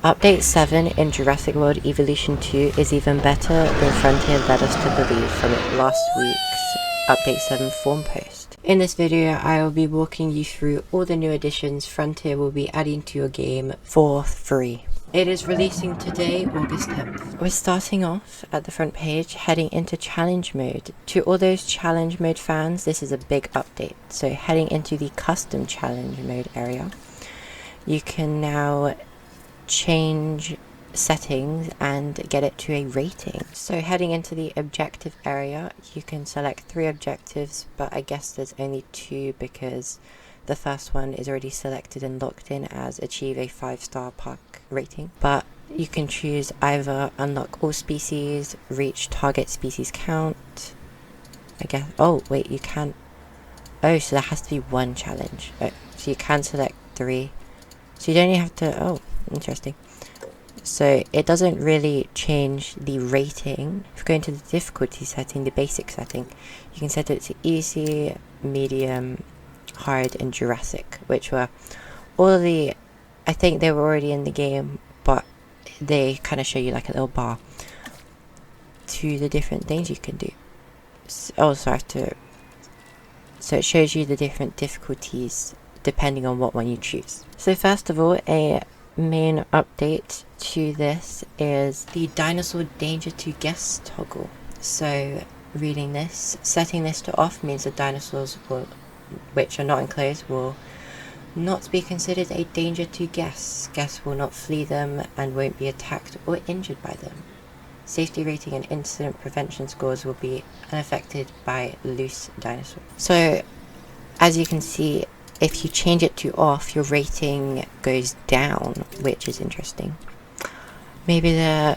Update 7 in Jurassic World Evolution 2 is even better than Frontier led us to believe from last week's Update 7 forum post. In this video, I will be walking you through all the new additions Frontier will be adding to your game for free. It is releasing today, August 10th. We're starting off at the front page, heading into challenge mode. To all those challenge mode fans, this is a big update. So heading into the custom challenge mode area, you can now change settings and get it to a rating. So heading into the objective area, you can select 3 objectives, but I guess there's only 2 because the first one is already selected and locked in as achieve a 5-star park rating. But you can choose either unlock all species, reach target species count, I guess. Oh wait, you can, oh, so there has to be 1 challenge. Oh, so you can select 3, so you don't even have to, oh, interesting. So it doesn't really change the rating. If you go into the difficulty setting, the basic setting, you can set it to easy, medium, hard, and Jurassic, which were all of the, I think they were already in the game, but they kind of show you like a little bar to the different things you can do. So it shows you the different difficulties depending on what one you choose. So first of all, a main update to this is the dinosaur danger to guests toggle. So reading this, setting this to off means the dinosaurs will, which are not enclosed, will not be considered a danger to guests. Guests will not flee them and won't be attacked or injured by them. Safety rating and incident prevention scores will be unaffected by loose dinosaurs. So as you can see, if you change it to off, your rating goes down, which is interesting. Maybe they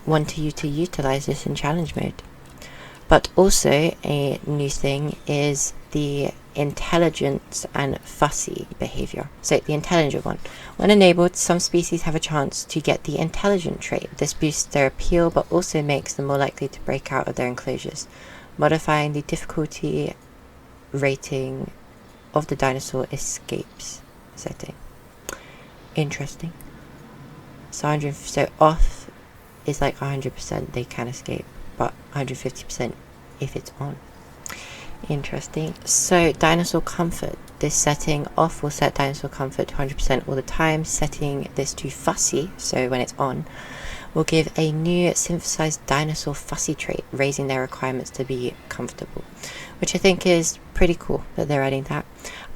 want you to utilize this in challenge mode. But also, a new thing is the intelligence and fussy behavior. So the intelligent one. When enabled, some species have a chance to get the intelligent trait. This boosts their appeal, but also makes them more likely to break out of their enclosures, modifying the difficulty rating of the dinosaur escapes setting. Interesting. So off is like 100% they can escape, but 150% if it's on. Interesting. So dinosaur comfort. This setting off will set dinosaur comfort to 100% all the time. Setting this to fussy, so when it's on, will give a new synthesized dinosaur fussy trait, raising their requirements to be comfortable, which I think is pretty cool that they're adding that.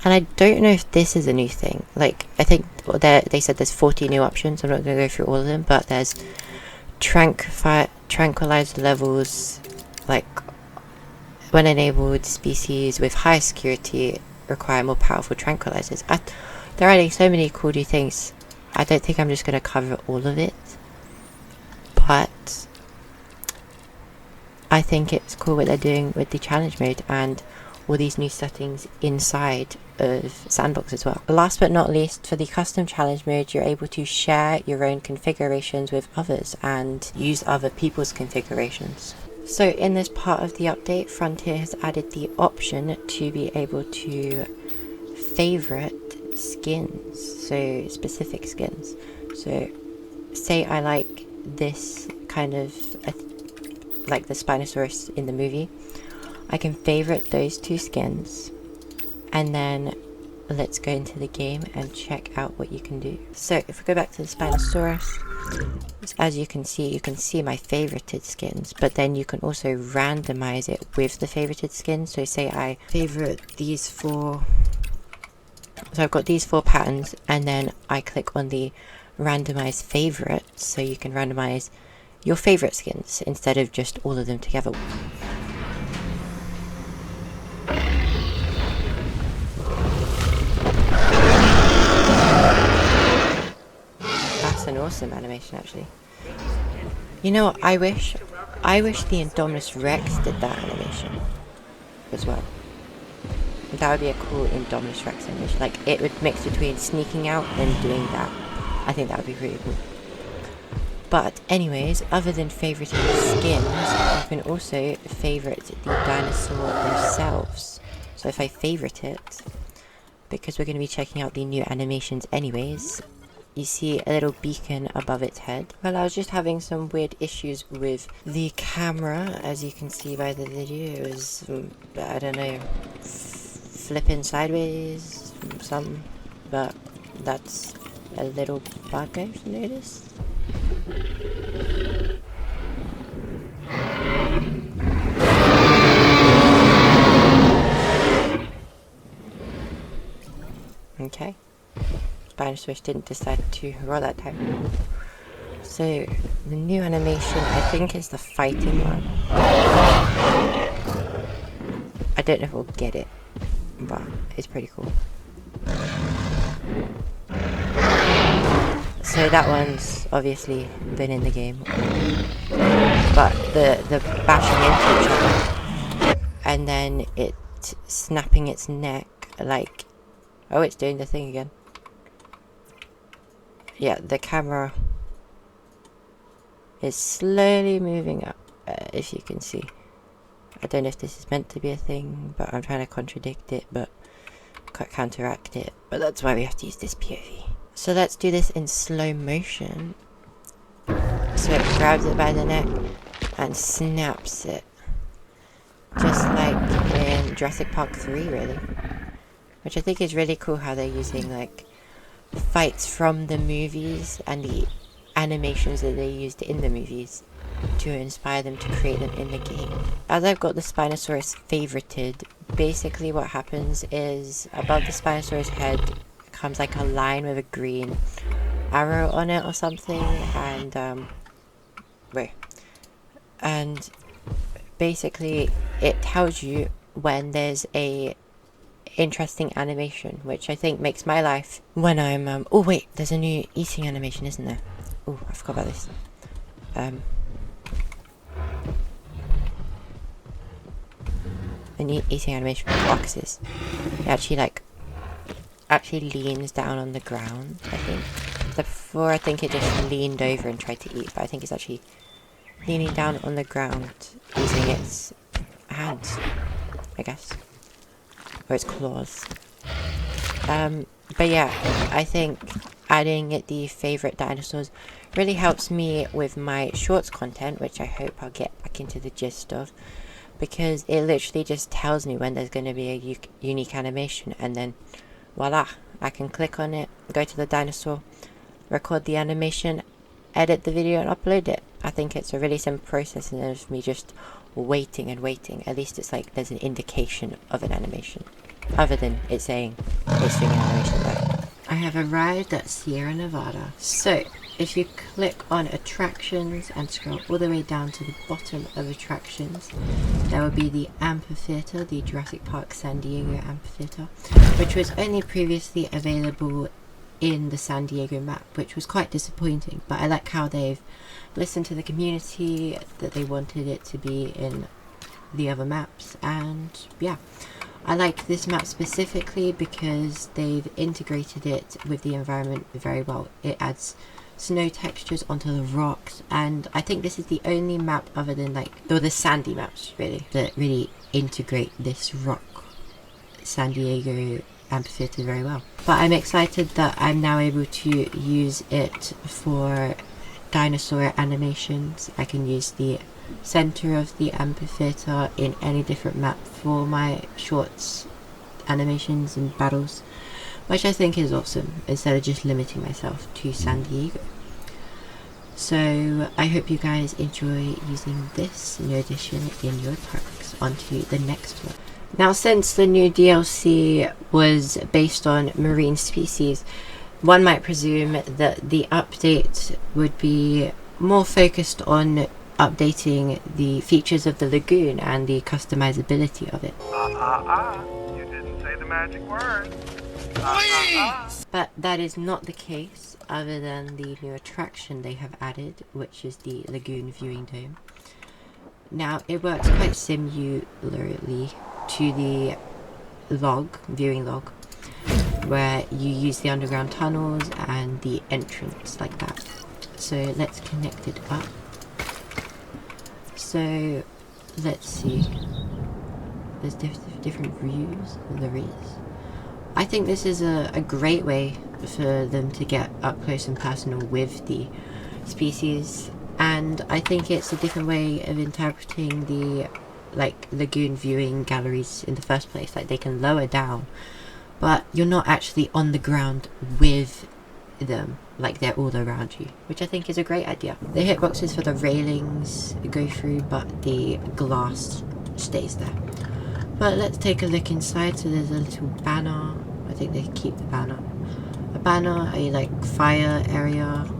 And I don't know if this is a new thing. Like, I think they said there's 40 new options. I'm not going to go through all of them, but there's tranquilizer levels, like when enabled, species with high security require more powerful tranquilizers. They're adding so many cool new things. I don't think I'm just going to cover all of it, but I think it's cool what they're doing with the challenge mode and all these new settings inside of Sandbox as well. Last but not least, for the custom challenge mode, you're able to share your own configurations with others and use other people's configurations. So in this part of the update, Frontier has added the option to be able to favorite skins, so specific skins. So say I like this kind of like the Spinosaurus in the movie, I can favorite those 2 skins, and then let's go into the game and check out what you can do. So if we go back to the Spinosaurus, as you can see my favorited skins, but then you can also randomize it with the favorited skins. So say I favorite these 4, so I've got these 4 patterns, and then I click on the randomize favorites, so you can randomize your favorite skins instead of just all of them together. That's an awesome animation, actually. You know what, I wish the Indominus Rex did that animation as well. That would be a cool Indominus Rex animation. Like, it would mix between sneaking out and doing that. I think that would be really cool. But anyways, other than favoriting skins, you can also favorite the dinosaur themselves. So if I favorite it, because we're going to be checking out the new animations anyways, you see a little beacon above its head. Well, I was just having some weird issues with the camera, as you can see by the video. It was, I don't know, flipping sideways, something, but that's a little bug I've noticed. Okay. Spinosaurus didn't decide to roll that time. So, the new animation, I think, is the fighting one. I don't know if we'll get it, but it's pretty cool. So that one's obviously been in the game. But the bashing into each other, and then it snapping its neck, like... Oh, it's doing the thing again. Yeah, the camera is slowly moving up, if you can see. I don't know if this is meant to be a thing, but I'm trying to contradict it, but counteract it. But that's why we have to use this POV. So let's do this in slow motion. So it grabs it by the neck and snaps it. Just like in Jurassic Park 3, really. Which I think is really cool how they're using like fights from the movies and the animations that they used in the movies to inspire them to create them in the game. As I've got the Spinosaurus favorited, basically what happens is above the Spinosaurus head comes like a line with a green arrow on it or something, and and basically it tells you when there's a interesting animation, which I think makes my life when I'm oh wait, there's a new eating animation, isn't there? Oh, I forgot about this. A new eating animation for foxes. It actually leans down on the ground, I think. Before I think it just leaned over and tried to eat, but I think it's actually leaning down on the ground using its hands, I guess. Or its claws. But yeah, I think adding the favourite dinosaurs really helps me with my shorts content, which I hope I'll get back into the gist of, because it literally just tells me when there's going to be a unique animation, and then voila, I can click on it, go to the dinosaur, record the animation, edit the video and upload it. I think it's a really simple process instead of me just waiting and waiting. At least it's like there's an indication of an animation, other than it saying it's doing an animation there. I have arrived at Sierra Nevada. So if you click on attractions and scroll all the way down to the bottom of attractions, there will be the Amphitheatre, the Jurassic Park San Diego Amphitheatre, which was only previously available in the San Diego map, which was quite disappointing, but I like how they've listened to the community, that they wanted it to be in the other maps, and yeah, I like this map specifically because they've integrated it with the environment very well. It adds snow textures onto the rocks, and I think this is the only map other than the sandy maps really that really integrate this rock San Diego Amphitheatre very well. But I'm excited that I'm now able to use it for dinosaur animations. I can use the center of the amphitheatre in any different map for my shorts animations and battles, which I think is awesome, instead of just limiting myself to San Diego. So I hope you guys enjoy using this new addition in your parks. On to the next one. Now, since the new DLC was based on marine species, one might presume that the update would be more focused on updating the features of the lagoon and the customizability of it. You didn't say the magic word. But that is not the case, other than the new attraction they have added, which is the Lagoon Viewing Dome. Now, it works quite similarly to the viewing log, where you use the underground tunnels and the entrance like that. So let's connect it up. So let's see, there's different views. There is. I think this is a great way for them to get up close and personal with the species, and I think it's a different way of interpreting the like lagoon viewing galleries in the first place. Like they can lower down, but you're not actually on the ground with them, like they're all around you, which I think is a great idea. The hitboxes for the railings go through, but the glass stays there. But let's take a look inside. So there's a little banner. I think they keep the banner. A banner, a like fire area,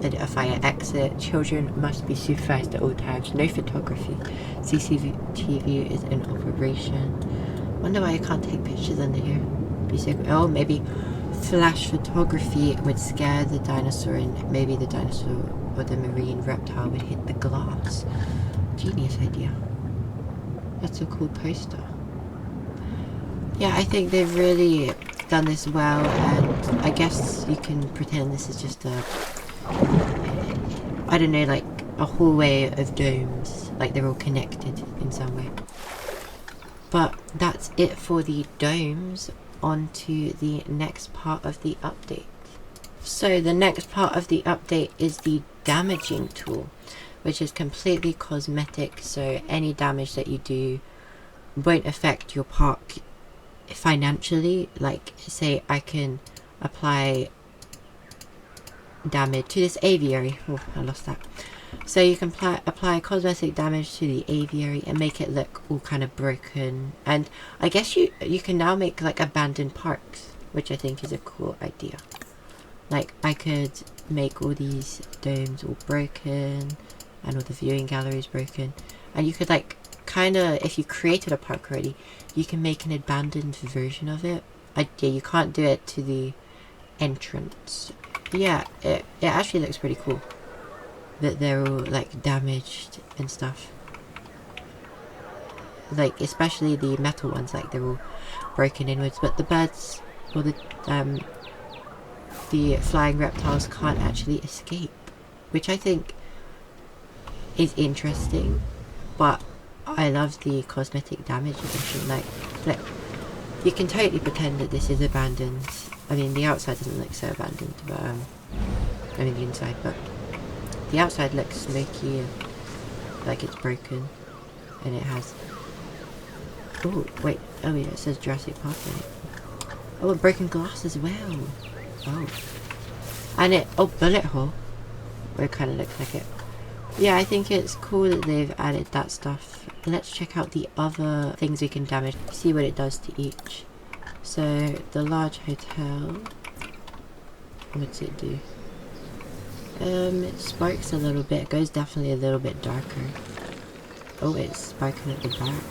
a fire exit. Children must be supervised at all times. No photography. CCTV is in operation. Wonder why I can't take pictures under here. Be so cool. Oh, maybe flash photography would scare the dinosaur, and maybe the dinosaur or the marine reptile would hit the glass. Genius idea. That's a cool poster. Yeah, I think they've really done this well, and I guess you can pretend this is just a, I don't know, like a hallway of domes, like they're all connected in some way. But that's it for the domes. On to the next part of the update. So the next part of the update is the damaging tool, which is completely cosmetic, so any damage that you do won't affect your park financially. Like say I can apply damage to this aviary. Oh, I lost that. So you can apply cosmetic damage to the aviary and make it look all kind of broken. And I guess you can now make like abandoned parks, which I think is a cool idea. Like I could make all these domes all broken and all the viewing galleries broken, and you could like kind of, if you created a park already, you can make an abandoned version of it. Yeah, you can't do it to the entrance. But yeah, it actually looks pretty cool that they're all like damaged and stuff. Like especially the metal ones, like they're all broken inwards, but the birds or the flying reptiles can't actually escape, which I think is interesting. But I love the cosmetic damage addition. Like you can totally pretend that this is abandoned. I mean the outside doesn't look so abandoned, but I mean the inside, but the outside looks smoky and like it's broken, and it has, oh wait, oh yeah, it says Jurassic Park in it. Oh, and broken glass as well. Oh, and it, oh, bullet hole. Well, it kind of looks like it. Yeah, I think it's cool that they've added that stuff. Let's check out the other things we can damage, see what it does to each. So the large hotel, what's it do? It sparks a little bit. It goes definitely a little bit darker. Oh, it's sparking at the back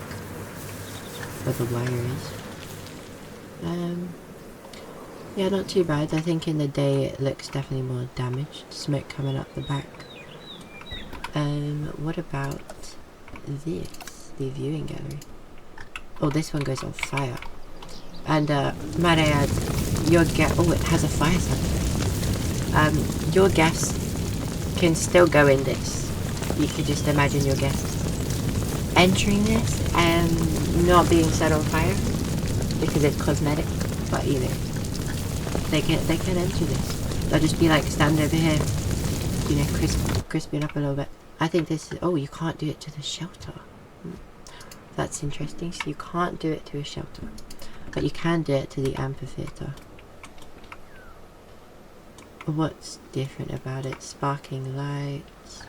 where the wire is. Yeah, not too bad. I think in the day it looks definitely more damaged. Smoke coming up the back. What about this? The viewing gallery. Oh, this one goes on fire. And might I add, your guest. Oh, it has a fire sensor. Your guests can still go in this. You could just imagine your guests entering this and not being set on fire because it's cosmetic. But you know, they can enter this. They'll just be like standing over here, you know, crisping up a little bit. I think this is. Oh, you can't do it to the shelter. That's interesting. So you can't do it to a shelter, but you can do it to the amphitheatre. What's different about it? Sparking lights,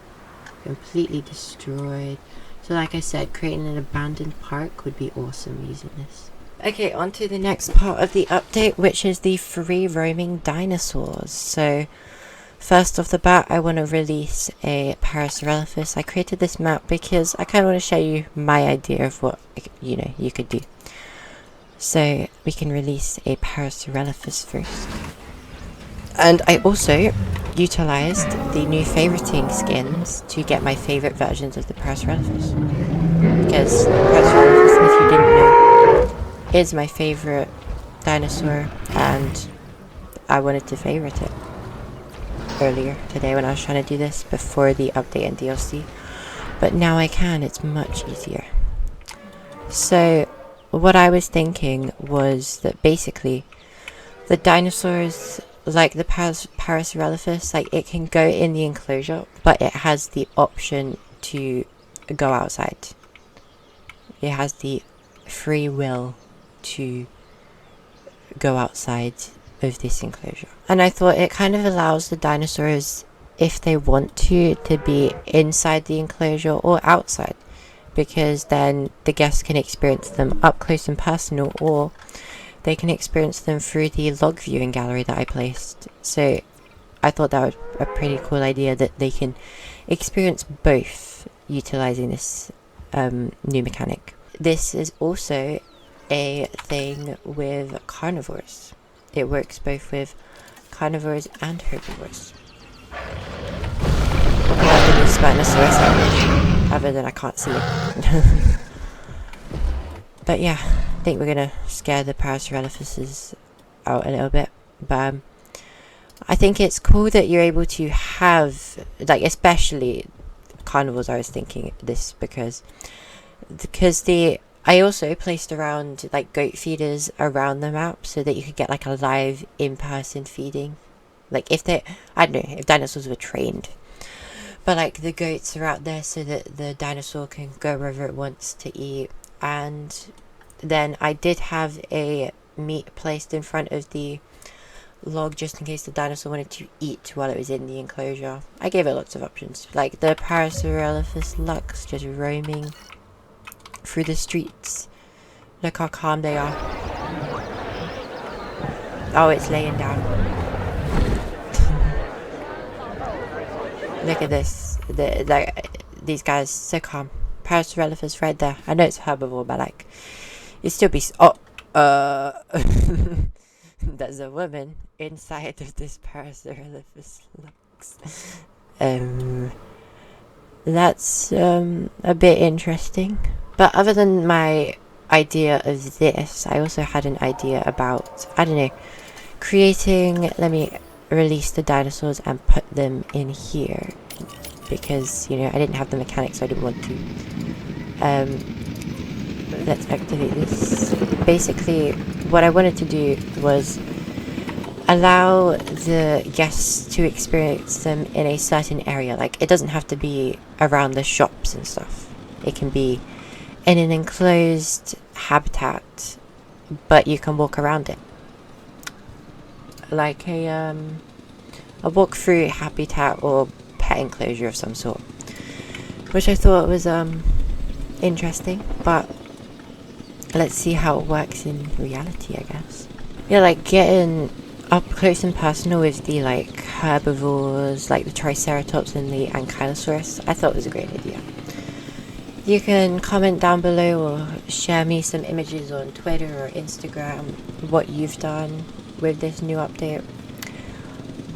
completely destroyed. So like I said, creating an abandoned park would be awesome using this. Okay, on to the next part of the update, which is the free roaming dinosaurs. So first off the bat, I want to release a Parasaurolophus. I created this map because I kind of want to show you my idea of what, you know, you could do. So we can release a Parasaurolophus first. And I also utilized the new favoriting skins to get my favorite versions of the Parasaurolophus. Because Parasaurolophus, if you didn't know, is my favorite dinosaur, and I wanted to favorite it earlier today when I was trying to do this before the update and DLC. But now I can, it's much easier. So what I was thinking was that basically the dinosaurs like the Parasaurolophus, like it can go in the enclosure, but it has the option to go outside. It has the free will to go outside of this enclosure. And I thought it kind of allows the dinosaurs, if they want to be inside the enclosure or outside, because then the guests can experience them up close and personal, or they can experience them through the log viewing gallery that I placed. So I thought that was a pretty cool idea, that they can experience both utilizing this new mechanic. This is also a thing with carnivores. It works both with carnivores and herbivores. I love the new Spinosaurus image, other than I can't see it. But yeah, I think we're gonna scare the Parasaurolophuses out a little bit. But I think it's cool that you're able to have, like, especially carnivores. I was thinking this because I also placed around like goat feeders around the map so that you could get like a live in-person feeding. Like if I don't know, if dinosaurs were trained. But like the goats are out there so that the dinosaur can go wherever it wants to eat. And then I did have a meat placed in front of the log just in case the dinosaur wanted to eat while it was in the enclosure. I gave it lots of options. Like the Parasaurolophus lux just roaming through the streets. Look how calm they are. Oh, it's laying down. Look at this. These guys, so calm. Parasaurolophus right there. I know it's herbivore, but like, you'd still be. There's a woman inside of this Parasaurolophus lux. That's a bit interesting. But other than my idea of this, I also had an idea about, I don't know, creating, let me release the dinosaurs and put them in here, because, you know, I didn't have the mechanics, so I didn't want to. Let's activate this. Basically, what I wanted to do was allow the guests to experience them in a certain area. Like, it doesn't have to be around the shops and stuff. It can be in an enclosed habitat, but you can walk around it. Like a walk-through habitat or pet enclosure of some sort. Which I thought was interesting, but let's see how it works in reality, I guess. Yeah, like getting up close and personal with the like herbivores, like the Triceratops and the Ankylosaurus, I thought was a great idea. You can comment down below or share me some images on Twitter or Instagram, what you've done with this new update.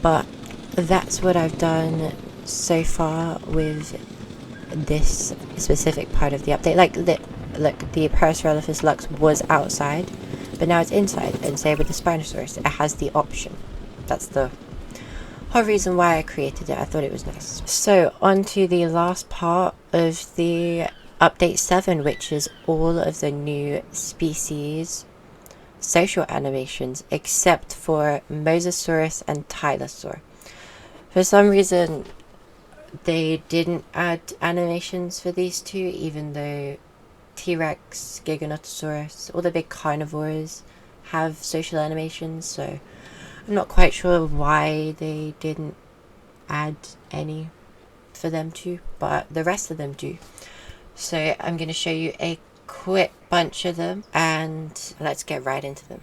But that's what I've done so far with this specific part of the update. Like, the Parasaurolophus lux was outside, but now it's inside, and same with the Spinosaurus. It has the option. That's the whole reason why I created it. I thought it was nice. So, on to the last part of the update 7, which is all of the new species social animations, except for Mosasaurus and Tylosaur. For some reason, they didn't add animations for these two, even though T-Rex, Giganotosaurus, all the big carnivores have social animations, so I'm not quite sure why they didn't add any for them too, but the rest of them do. So I'm going to show you a quick bunch of them, and let's get right into them.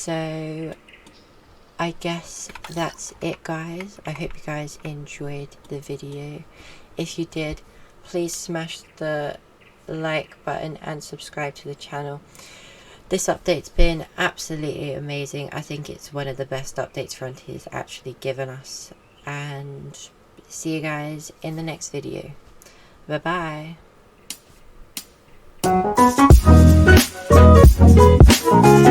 So I guess that's it, guys. I hope you guys enjoyed the video. If you did, please smash the like button and subscribe to the channel. This update's been absolutely amazing. I think it's one of the best updates Frontier's actually given us. And see you guys in the next video. Bye bye.